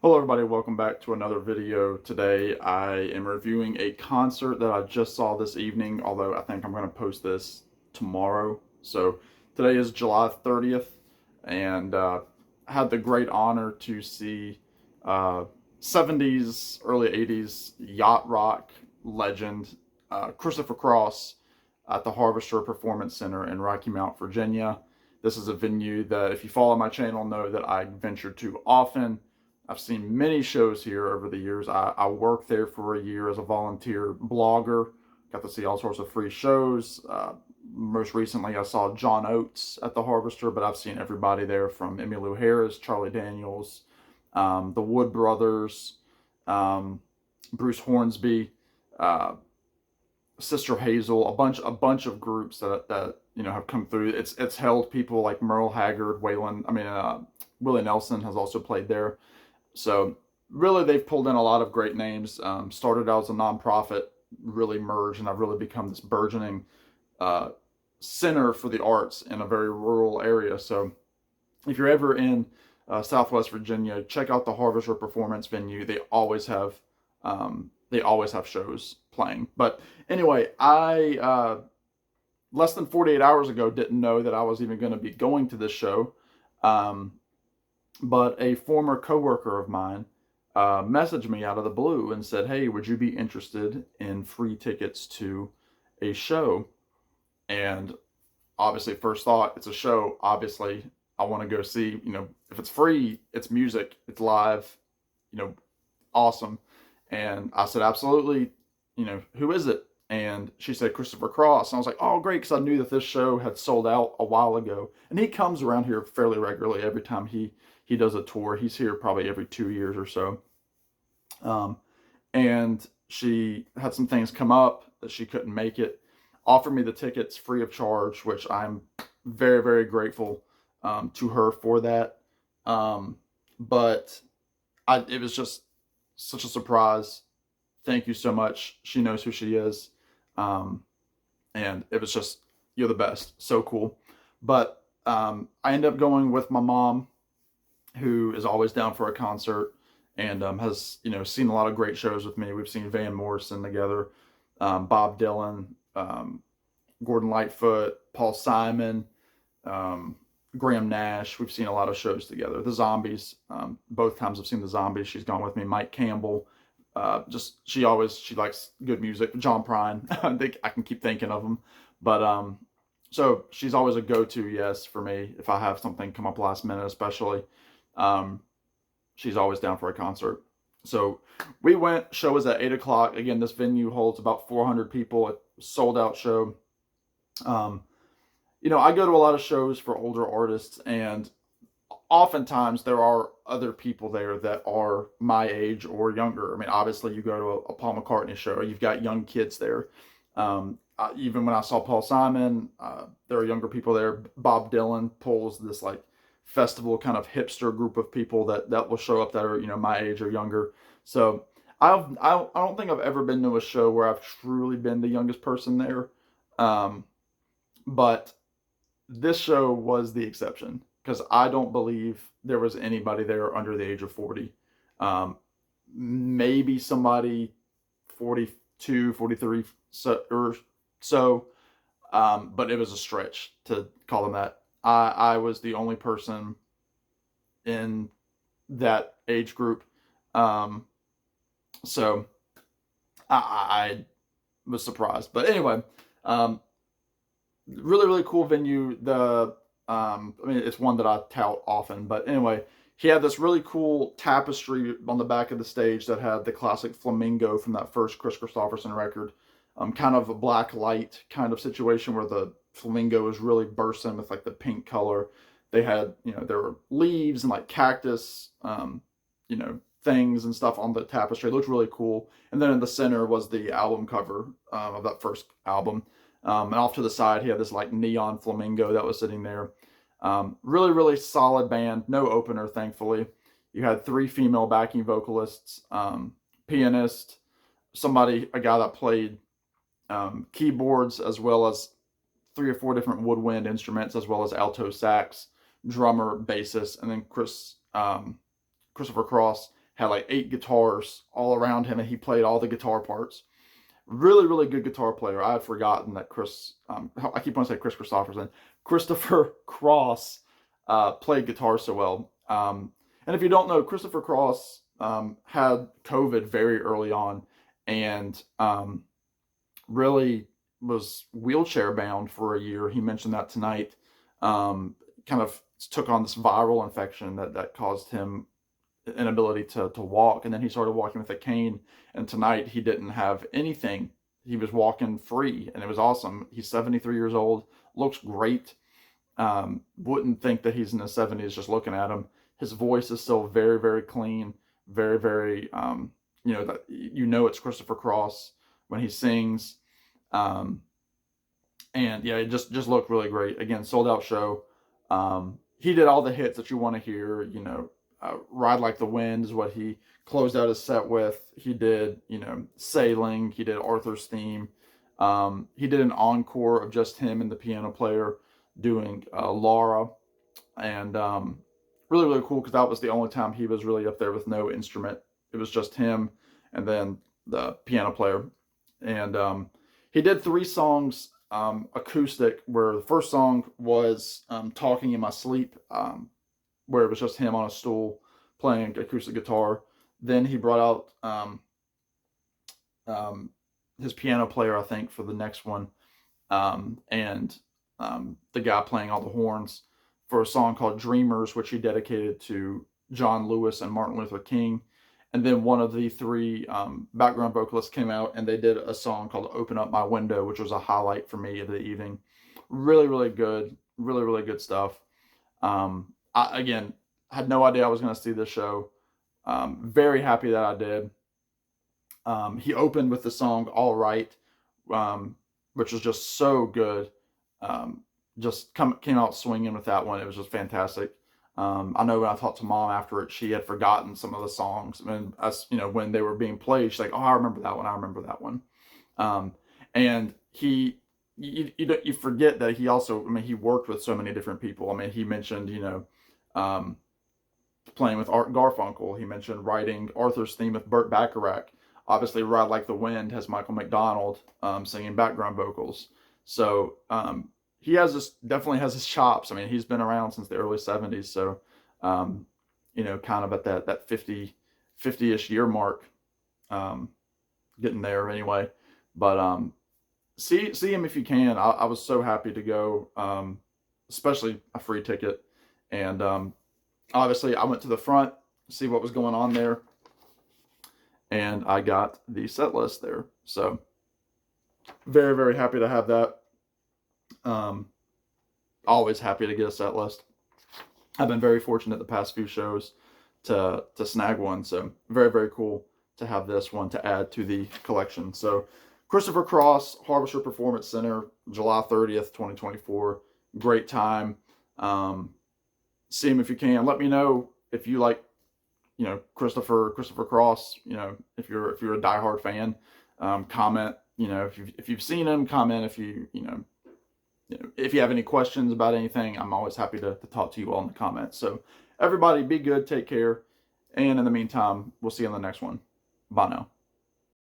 Hello everybody, welcome back to another video. Today I am reviewing a concert that I just saw this evening, although I think I'm going to post this tomorrow. So today is July 30th, and I had the great honor to see uh, 70s, early 80s yacht rock legend Christopher Cross at the Harvester Performance Center in Rocky Mount, Virginia. This is a venue that, if you follow my channel, know that I venture to often. I've seen many shows here over the years. I worked there for a year as a volunteer blogger. Got to see all sorts of free shows. Most recently, I saw John Oates at the Harvester, but I've seen everybody there from Emmylou Harris, Charlie Daniels, the Wood Brothers, um, Bruce Hornsby, uh, Sister Hazel, a bunch of groups that have come through. It's held people like Merle Haggard, Willie Nelson has also played there. So really, they've pulled in a lot of great names. Started out as a nonprofit, really merged, and I've really become this burgeoning uh, center for the arts in a very rural area. So if you're ever in Southwest Virginia, check out the Harvester Performance Venue. They always have shows playing. But anyway, I less than 48 hours ago didn't know that I was even going to be going to this show. Um, but a former coworker of mine messaged me out of the blue and said, "Hey, would you be interested in free tickets to a show?" And obviously, first thought, it's a show. Obviously, I want to go see. If it's free, it's music, it's live. You know, awesome. And I said, absolutely. Who is it? And she said Christopher Cross. And I was like, oh, great, because I knew that this show had sold out a while ago. And he comes around here fairly regularly. Every time he does a tour, he's here probably every 2 years or so. Um, and she had some things come up that she couldn't make it. Offered me the tickets free of charge, which I'm very, very grateful to her for that. But it was just such a surprise. Thank you so much. She knows who she is. Um, and it was just, you're the best. So cool. But I ended up going with my mom, who is always down for a concert and has seen a lot of great shows with me. We've seen Van Morrison together, Bob Dylan, Gordon Lightfoot, Paul Simon, um, Graham Nash. We've seen a lot of shows together. The Zombies, both times I've seen the Zombies, she's gone with me. Mike Campbell, she likes good music. John Prine, I think I can keep thinking of them, but so she's always a go-to, yes, for me if I have something come up last minute, especially. Um, she's always down for a concert. So we went. Show was at 8 o'clock. Again, this venue holds about 400 people. A sold out show. Um, I go to a lot of shows for older artists, and oftentimes there are other people there that are my age or younger. I mean, obviously, you go to a Paul McCartney show, you've got young kids there. Even when I saw Paul Simon, there are younger people there. Bob Dylan pulls this like festival kind of hipster group of people that will show up that are my age or younger. So I don't think I've ever been to a show where I've truly been the youngest person there. Um, but this show was the exception because I don't believe there was anybody there under the age of 40. Um, Maybe somebody 42, 43 so, but it was a stretch to call them that. I was the only person in that age group. Um, so I was surprised. But anyway, um, really, really cool venue. It's one that I tout often, but anyway, he had this really cool tapestry on the back of the stage that had the classic flamingo from that first Chris Christopherson record. Kind of a black light kind of situation where the flamingo was really bursting with like the pink color. They had, there were leaves and like cactus, things and stuff on the tapestry. It looked really cool. And then in the center was the album cover of that first album. And off to the side, he had this like neon flamingo that was sitting there. Really, really solid band. No opener, thankfully. You had three female backing vocalists, pianist, a guy that played keyboards, as well as three or four different woodwind instruments, as well as alto sax, drummer, bassist, and then Christopher Cross had like 8 guitars all around him, and he played all the guitar parts. Really, really good guitar player. I had forgotten that I keep wanting to say Chris Christopherson, Christopher Cross played guitar so well. And if you don't know, Christopher Cross had COVID very early on, and really was wheelchair bound for a year. He mentioned that tonight. Kind of took on this viral infection that caused him inability to walk, and then he started walking with a cane, and tonight he didn't have anything. He was walking free, and it was awesome. He's 73 years old, looks great. Wouldn't think that he's in his 70s just looking at him. His voice is still very, very clean, very, very it's Christopher Cross when he sings. And yeah, it just looked really great. Again, sold out show. He did all the hits that you want to hear. Ride Like the Wind is what he closed out his set with. He did, Sailing. He did Arthur's Theme. He did an encore of just him and the piano player doing Laura. And really, really cool, because that was the only time he was really up there with no instrument. It was just him and then the piano player. And he did 3 songs acoustic, where the first song was Talking in My Sleep, where it was just him on a stool playing acoustic guitar. Then he brought out his piano player, I think, for the next one, and the guy playing all the horns for a song called Dreamers, which he dedicated to John Lewis and Martin Luther King. And then one of the 3 background vocalists came out, and they did a song called Open Up My Window, which was a highlight for me of the evening. Really, really good. Really, really good stuff. I, again, had no idea I was going to see this show. Very happy that I did. He opened with the song All Right, which was just so good. Came out swinging with that one. It was just fantastic. I know when I talked to Mom after it, she had forgotten some of the songs. And when they were being played, she's like, "Oh, I remember that one. I remember that one." And you forget that he also, he worked with so many different people. He mentioned, playing with Art Garfunkel. He mentioned writing Arthur's Theme with Burt Bacharach. Obviously, Ride Like the Wind has Michael McDonald singing background vocals. So he definitely has his chops. He's been around since the early 70s. So, kind of at that 50-ish year mark, getting there anyway. But see him if you can. I was so happy to go, especially a free ticket. And obviously, I went to the front to see what was going on there, and I got the set list there. So very, very happy to have that. Always happy to get a set list. I've been very fortunate the past few shows to snag one. So very, very cool to have this one to add to the collection. So Christopher Cross, Harvester Performance Center, July 30th, 2024. Great time. See him if you can. Let me know if you like, Christopher Cross. If you're a diehard fan, comment. If you've seen him, comment. If you have any questions about anything, I'm always happy to talk to you all in the comments. So everybody, be good, take care, and in the meantime, we'll see you on the next one. Bye now.